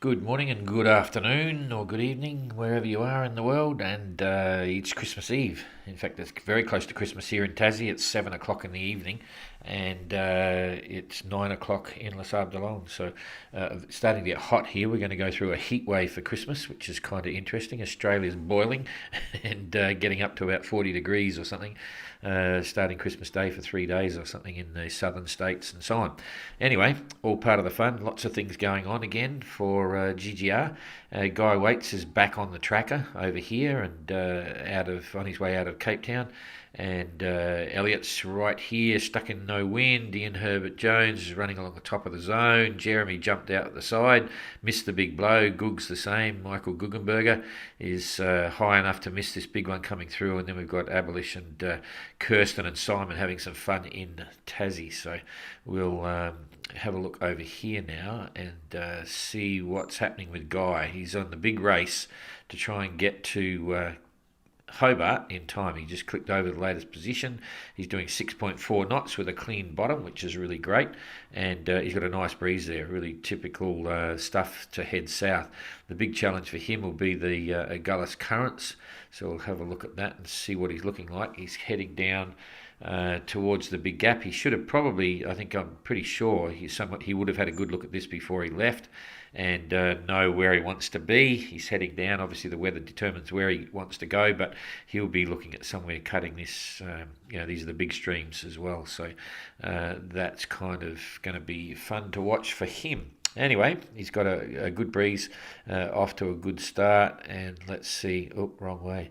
Good morning and good afternoon or good evening, wherever you are in the world, and it's Christmas Eve. In fact, it's very close to Christmas here in Tassie. It's 7 o'clock in the evening, and it's 9 o'clock in Les Sables So it's starting to get hot here. We're going to go through a heat wave for Christmas, which is kind of interesting. Australia's boiling and getting up to about 40 degrees or something, starting Christmas Day for 3 days or something in the southern states and so on. Anyway, all part of the fun. Lots of things going on again for GGR. Guy Waits is back on the tracker over here and on his way out of Cape Town. And Elliot's right here, stuck in no wind. Ian Herbert Jones is running along the top of the zone. Jeremy jumped out the side, missed the big blow. Goog's the same. Michael Guggenberger is high enough to miss this big one coming through. And then we've got Abolish and Kirsten and Simon having some fun in Tassie. So we'll have a look over here now and see what's happening with Guy. He's on the big race to try and get to Hobart in time. He just clicked over the latest position. He's doing 6.4 knots with a clean bottom, which is really great. And he's got a nice breeze there, really typical stuff to head south. The big challenge for him will be the Agulhas Currents. So we'll have a look at that and see what he's looking like. He's heading down towards the big gap. He should have probably, I'm pretty sure, he would have had a good look at this before he left and know where he wants to be. He's heading down. Obviously, the weather determines where he wants to go, but he'll be looking at somewhere cutting this. These are the big streams as well, so that's kind of going to be fun to watch for him. Anyway, he's got a good breeze, off to a good start, and let's see. Oh, wrong way.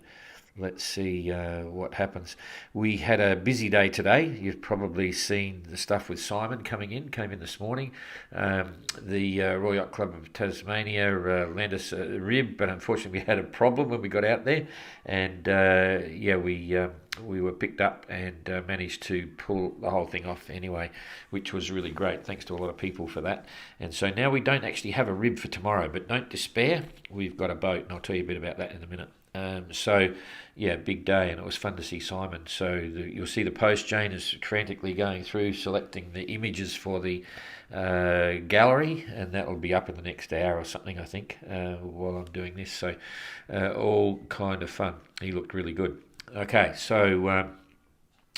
Let's see what happens. We had a busy day today. You've probably seen the stuff with Simon came in this morning. The Royal Yacht Club of Tasmania lent us a rib, but unfortunately we had a problem when we got out there. And we were picked up and managed to pull the whole thing off anyway, which was really great. Thanks to a lot of people for that. And so now we don't actually have a rib for tomorrow, but don't despair. We've got a boat, and I'll tell you a bit about that in a minute. Big day, and it was fun to see Simon. So you'll see the post. Jane is frantically going through, selecting the images for the gallery, and that will be up in the next hour or something, I think, while I'm doing this. So all kind of fun. He looked really good. Okay, so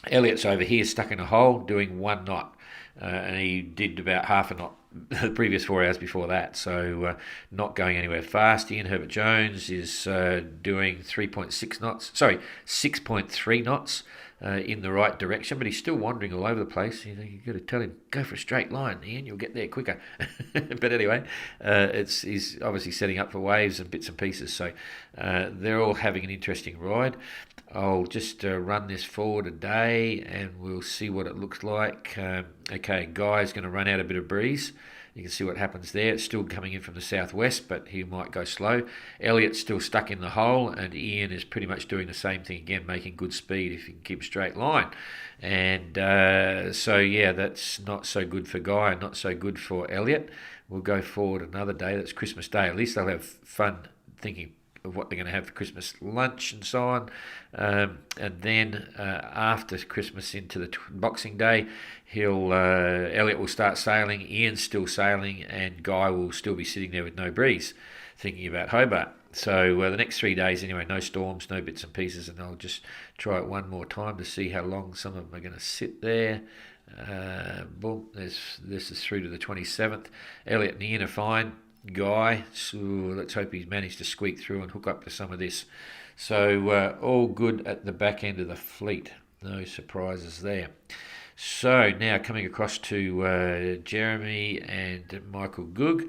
Elliot's over here stuck in a hole doing 1 knot, and he did about half a knot the previous 4 hours before that, so not going anywhere fast. Ian Herbert Jones is doing 6.3 knots in the right direction, but he's still wandering all over the place. You've got to tell him, go for a straight line, Ian, you'll get there quicker. But anyway, he's obviously setting up for waves and bits and pieces, so they're all having an interesting ride. I'll just run this forward a day and we'll see what it looks like. Okay, Guy's going to run out a bit of breeze. You can see what happens there. It's still coming in from the southwest, but he might go slow. Elliot's still stuck in the hole, and Ian is pretty much doing the same thing again, making good speed if he can keep a straight line. And that's not so good for Guy and not so good for Elliot. We'll go forward another day. That's Christmas Day. At least they'll have fun thinking of what they're going to have for Christmas lunch and so on. And then after Christmas into the Boxing Day, Elliot will start sailing, Ian's still sailing, and Guy will still be sitting there with no breeze, thinking about Hobart. So the next 3 days anyway, no storms, no bits and pieces, and I'll just try it one more time to see how long some of them are going to sit there. Boom, this is through to the 27th. Elliot and Ian are fine. Guy, so let's hope he's managed to squeak through and hook up to some of this. So all good at the back end of the fleet. No surprises there. So now coming across to Jeremy and Michael Goog.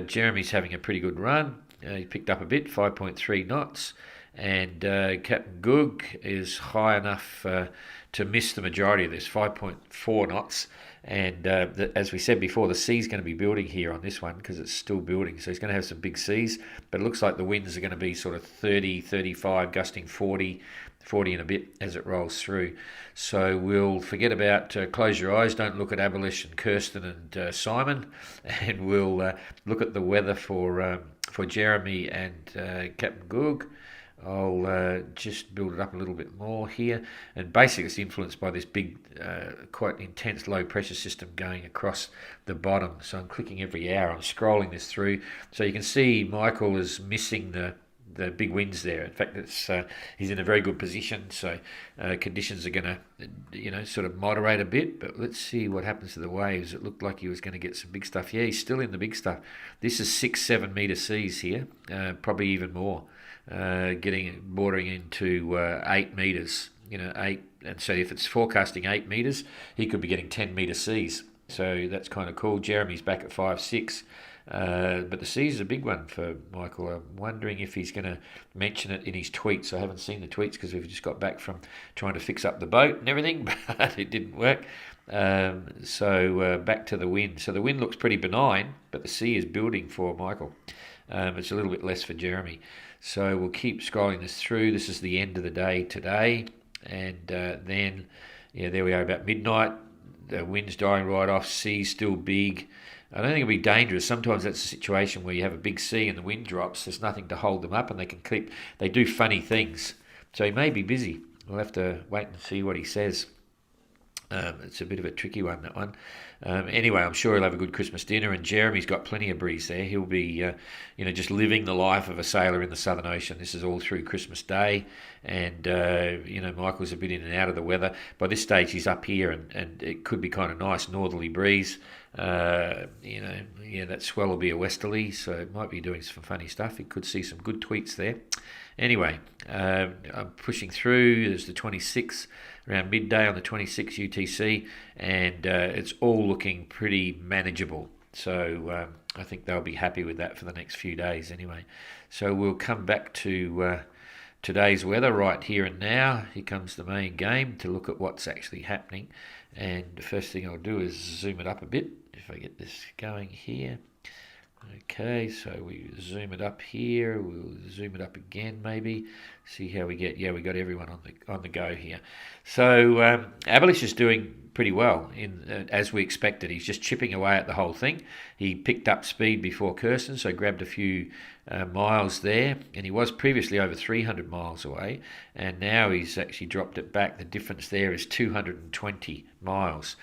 Jeremy's having a pretty good run. He picked up a bit, 5.3 knots. And Captain Goog is high enough to miss the majority of this, 5.4 knots. And as we said before, the sea's going to be building here on this one because it's still building. So he's going to have some big seas, but it looks like the winds are going to be sort of 30, 35, gusting 40 and a bit as it rolls through. So we'll forget about close your eyes, don't look at Abolish and Kirsten and Simon, and we'll look at the weather for Jeremy and Captain Goog. I'll just build it up a little bit more here. And basically it's influenced by this big, quite intense low pressure system going across the bottom. So I'm clicking every hour, I'm scrolling this through. So you can see Michael is missing the big winds there. In fact, he's in a very good position, so conditions are going to, sort of moderate a bit. But let's see what happens to the waves. It looked like he was going to get some big stuff. Yeah, he's still in the big stuff. This is 6-7 metre seas here, probably even more, bordering into 8 metres. 8, and so if it's forecasting 8 metres, he could be getting 10 metre seas. So that's kind of cool. Jeremy's back at 5-6. But the sea is a big one for Michael. I'm wondering if he's going to mention it in his tweets. I haven't seen the tweets because we've just got back from trying to fix up the boat and everything, but it didn't work. So back to the wind. So the wind looks pretty benign, but the sea is building for Michael. It's a little bit less for Jeremy. So we'll keep scrolling this through. This is the end of the day today. And then, there we are about midnight. The wind's dying right off. Sea's still big. I don't think it'll be dangerous. Sometimes that's a situation where you have a big sea and the wind drops. There's nothing to hold them up, and they do funny things. So he may be busy. We'll have to wait and see what he says. It's a bit of a tricky one, that one. Anyway, I'm sure he'll have a good Christmas dinner, and Jeremy's got plenty of breeze there. He'll be, just living the life of a sailor in the Southern Ocean. This is all through Christmas Day, and, Michael's a bit in and out of the weather. By this stage, he's up here, and it could be kind of nice northerly breeze. That swell will be a westerly, so it might be doing some funny stuff. You could see some good tweets there. Anyway, I'm pushing through. There's the 26th, around midday on the 26th UTC, and it's all looking pretty manageable. So I think they'll be happy with that for the next few days anyway. So we'll come back to today's weather right here and now. Here comes the main game to look at what's actually happening. And the first thing I'll do is zoom it up a bit, if I get this going here. Okay, so we zoom it up here. We'll zoom it up again, maybe. See how we get. Yeah, we got everyone on the go here. So Abelish is doing pretty well, as we expected. He's just chipping away at the whole thing. He picked up speed before Kirsten, so grabbed a few miles there, and he was previously over 300 miles away, and now he's actually dropped it back. The difference there is 220 miles.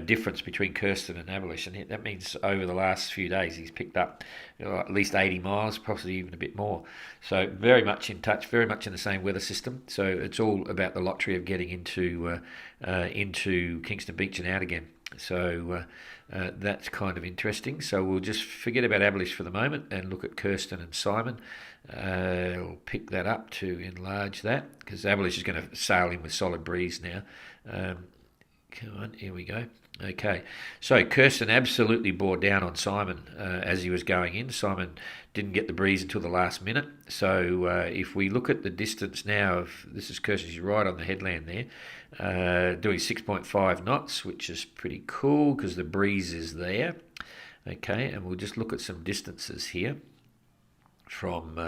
Difference between Kirsten and Abelish, and that means over the last few days he's picked up at least 80 miles, possibly even a bit more. So very much in touch, very much in the same weather system. So it's all about the lottery of getting into Kingston Beach and out again. So that's kind of interesting. So we'll just forget about Abelish for the moment and look at Kirsten and Simon. We'll pick that up to enlarge that, because Abelish is going to sail in with solid breeze now. Come on, here we go. Okay, so Kirsten absolutely bore down on Simon as he was going in. Simon didn't get the breeze until the last minute. So if we look at the distance now, this is Kirsten, she's right on the headland there, doing 6.5 knots, which is pretty cool because the breeze is there. Okay, and we'll just look at some distances here from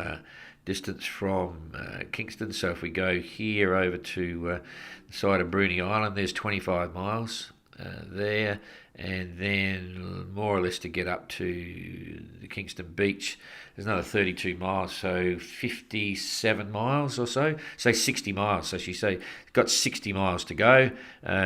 Kingston. So if we go here over to the side of Bruny Island, there's 25 miles there, and then more or less to get up to the Kingston Beach, there's another 32 miles, so 57 miles or so, say 60 miles. So she's got 60 miles to go.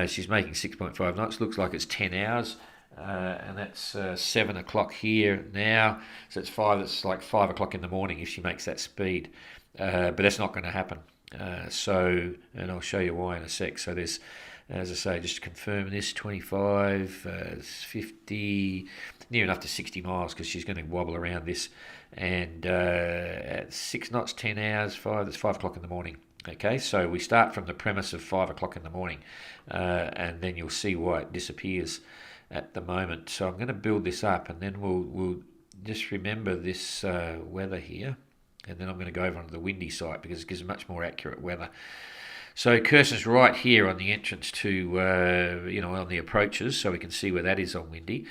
She's making 6.5 knots, looks like it's 10 hours. And that's 7 o'clock here now, so it's like 5 o'clock in the morning if she makes that speed, but that's not going to happen. And I'll show you why in a sec. So there's, as I say, just to confirm this, 25, 50, near enough to 60 miles, because she's going to wobble around this, and at 6 knots, 10 hours, it's 5 o'clock in the morning. Okay, so we start from the premise of 5 o'clock in the morning, and then you'll see why it disappears at the moment. So I'm going to build this up, and then we'll just remember this weather here, and then I'm going to go over onto the windy site because it gives much more accurate weather. So Kirsten's right here on the entrance to, on the approaches, so we can see where that is on windy.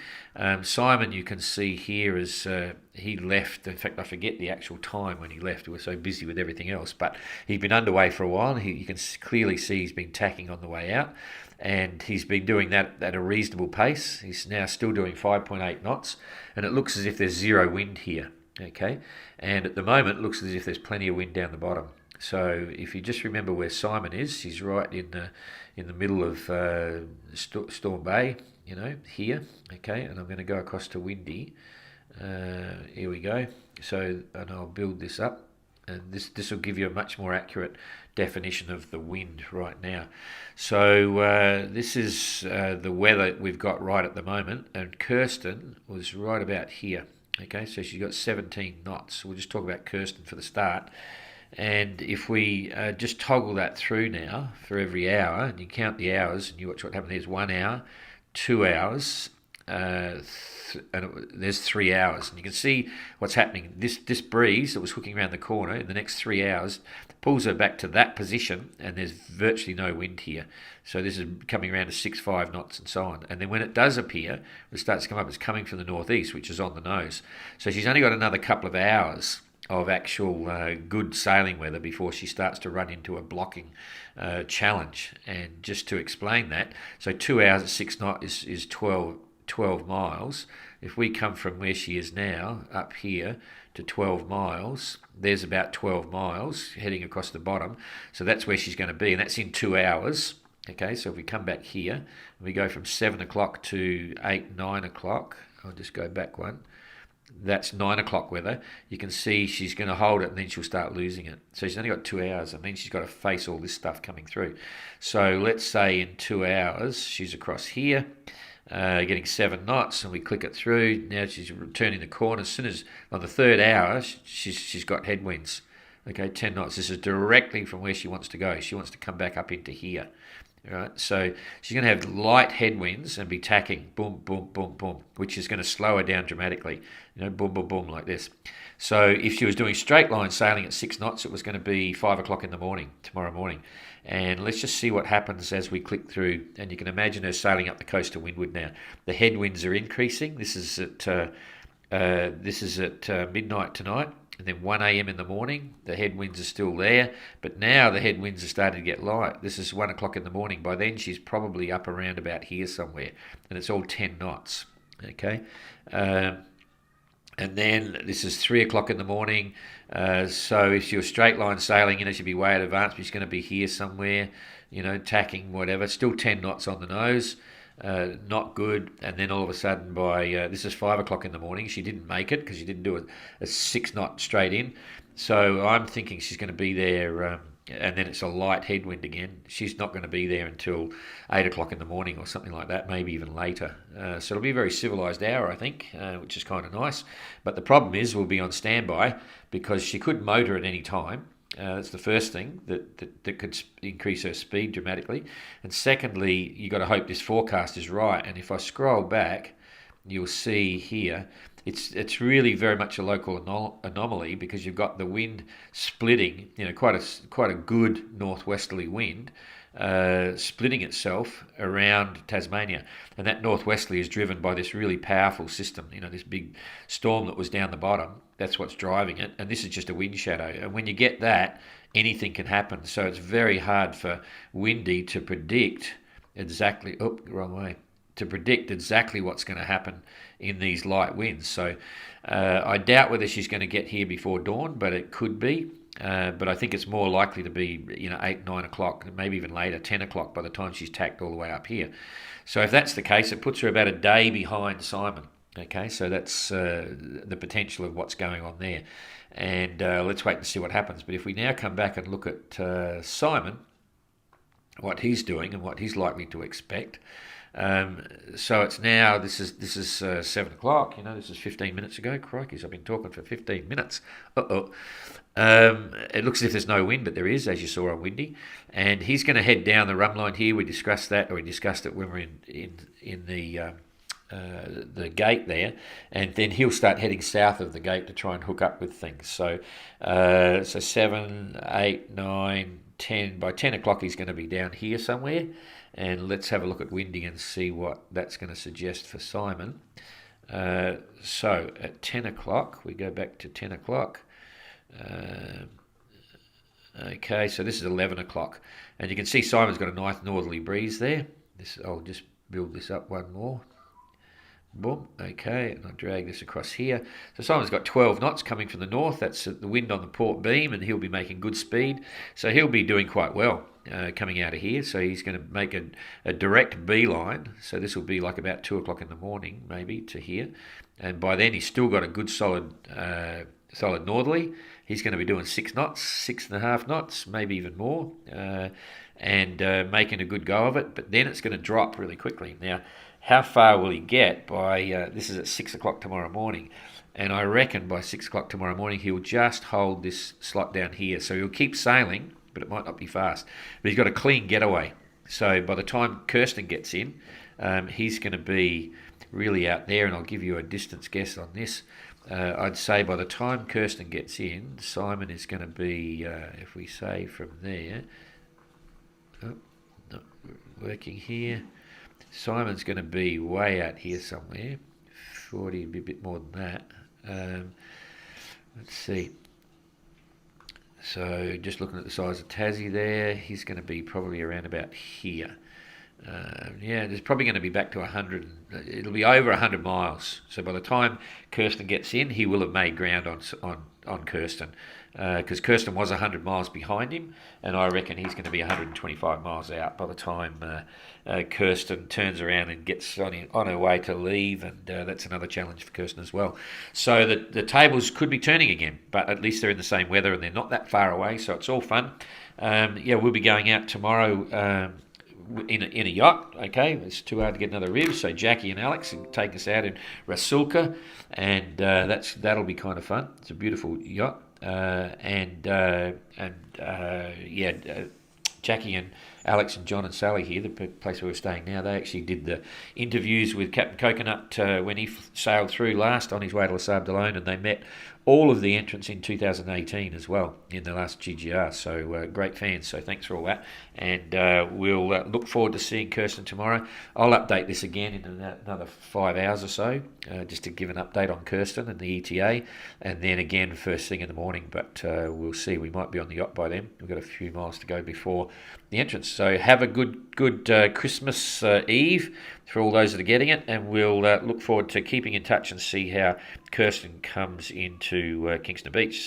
Simon, you can see here, is he left. In fact, I forget the actual time when he left. We were so busy with everything else, but he'd been underway for a while. You can clearly see he's been tacking on the way out, and he's been doing that at a reasonable pace. He's now still doing 5.8 knots, and it looks as if there's zero wind here. Okay, and at the moment it looks as if there's plenty of wind down the bottom. So if you just remember where Simon is, he's right in the middle of Storm Bay, here. Okay, and I'm going to go across to Windy. Here we go. So, and I'll build this up, and this will give you a much more accurate definition of the wind right now. So this is the weather we've got right at the moment, and Kirsten was right about here. Okay, so she's got 17 knots. We'll just talk about Kirsten for the start. And if we just toggle that through now for every hour, and you count the hours, and you watch what happens. There's 1 hour, 2 hours, and there's 3 hours, and you can see what's happening. This breeze that was hooking around the corner in the next 3 hours pulls her back to that position, and there's virtually no wind here. So this is coming around to 6-5 knots and so on. And then when it does appear, it starts to come up. It's coming from the northeast, which is on the nose. So she's only got another couple of hours of actual good sailing weather before she starts to run into a blocking challenge. And just to explain that, so 2 hours at 6 knots is 12 miles. If we come from where she is now up here to 12 miles, there's about 12 miles heading across the bottom. So that's where she's going to be, and that's in 2 hours. Okay, so if we come back here, we go from 7 o'clock to 8, 9 o'clock. I'll just go back one. That's 9 o'clock weather. You can see she's going to hold it, and then she'll start losing it. So she's only got 2 hours. That means she's got to face all this stuff coming through. So let's say in 2 hours she's across here, getting 7 knots, and we click it through. Now she's turning the corner. As soon as on the 3rd hour, she's got headwinds. Okay, 10 knots. This is directly from where she wants to go. She wants to come back up into here. Right, so she's going to have light headwinds and be tacking, boom, boom, boom, boom, which is going to slow her down dramatically, boom, boom, boom, like this. So if she was doing straight line sailing at 6 knots, it was going to be 5 o'clock in the morning, tomorrow morning. And let's just see what happens as we click through. And you can imagine her sailing up the coast to windward now. The headwinds are increasing. This is at midnight tonight. And then 1 a.m. in the morning, the headwinds are still there, but now the headwinds are starting to get light. This is 1 o'clock in the morning. By then, she's probably up around about here somewhere, and it's all 10 knots. Okay, and then this is 3 o'clock in the morning. So if you're straight line sailing, she'd be way in advance, but she's going to be here somewhere, tacking, whatever. Still 10 knots on the nose. Not good. And then all of a sudden by this is 5 o'clock in the morning, she didn't make it because she didn't do a 6 knot straight in. So I'm thinking she's going to be there, and then it's a light headwind again. She's not going to be there until 8 o'clock in the morning or something like that, maybe even later. So it'll be a very civilised hour, I think, which is kind of nice. But the problem is we'll be on standby because she could motor at any time. That's the first thing that could increase her speed dramatically. And secondly, you've got to hope this forecast is right. And if I scroll back, you'll see here, it's really very much a local anomaly because you've got the wind splitting, quite a good northwesterly wind, splitting itself around Tasmania. And that northwesterly is driven by this really powerful system, this big storm that was down the bottom. That's what's driving it. And this is just a wind shadow. And when you get that, anything can happen. So it's very hard for Windy to predict exactly, to predict exactly what's going to happen in these light winds. So I doubt whether she's going to get here before dawn, but it could be. But I think it's more likely to be 8, 9 o'clock, maybe even later, 10 o'clock by the time she's tacked all the way up here. So if that's the case, it puts her about a day behind Simon. Okay, so that's the potential of what's going on there. And let's wait and see what happens. But if we now come back and look at Simon, what he's doing and what he's likely to expect. So it's now, this is 7 o'clock, this is 15 minutes ago. Crikey, I've been talking for 15 minutes. It looks as if there's no wind, but there is, as you saw on Windy. And he's going to head down the run line here. We discussed it when we were in the gate there, and then he'll start heading south of the gate to try and hook up with things. So 7, 8, 9, 10. By 10 o'clock he's going to be down here somewhere, and let's have a look at Windy and see what that's going to suggest for Simon. So at 10 o'clock, we go back to 10 o'clock. Okay, so this is 11 o'clock, and you can see Simon's got a nice northerly breeze there. I'll just build this up one more. Boom. Okay, and I'll drag this across here. So Simon's got 12 knots coming from the north. That's the wind on the port beam, and he'll be making good speed. So he'll be doing quite well coming out of here. So he's going to make a direct beeline. So this will be like about 2 o'clock in the morning, maybe, to here. And by then he's still got a good solid northerly. He's going to be doing 6 knots, 6.5 knots, maybe even more, and making a good go of it. But then it's going to drop really quickly. Now, how far will he get by, this is at 6 o'clock tomorrow morning, and I reckon by 6 o'clock tomorrow morning he'll just hold this slot down here. So he'll keep sailing, but it might not be fast. But he's got a clean getaway. So by the time Kirsten gets in, he's going to be really out there, and I'll give you a distance guess on this. I'd say by the time Kirsten gets in, Simon is going to be, if we say from there, not working here, Simon's going to be way out here somewhere, 40, a bit more than that. Let's see. So just looking at the size of Tassie there, he's going to be probably around about here. Yeah, there's probably going to be back to 100. It'll be over 100 miles. So by the time Kirsten gets in, he will have made ground on Kirsten, because Kirsten was 100 miles behind him, and I reckon he's going to be 125 miles out by the time Kirsten turns around and gets on her way to leave, and that's another challenge for Kirsten as well. So the tables could be turning again, but at least they're in the same weather and they're not that far away, so it's all fun. Yeah, we'll be going out tomorrow. In a yacht, okay? It's too hard to get another rib, so Jackie and Alex will take us out in Rasulka, and that'll be kind of fun. It's a beautiful yacht, Jackie and Alex and John and Sally here, the place where we're staying now, they actually did the interviews with Captain Coconut when he sailed through last on his way to Les Sables d'Olonne, and they met all of the entrants in 2018 as well in the last GGR. So great fans, so thanks for all that. And we'll look forward to seeing Kirsten tomorrow. I'll update this again in another 5 hours or so, just to give an update on Kirsten and the ETA, and then again first thing in the morning. But we'll see, we might be on the yacht by then. We've got a few miles to go before the entrance. So have a good Christmas Eve for all those that are getting it, and we'll look forward to keeping in touch and see how Kirsten comes into Kingston Beach.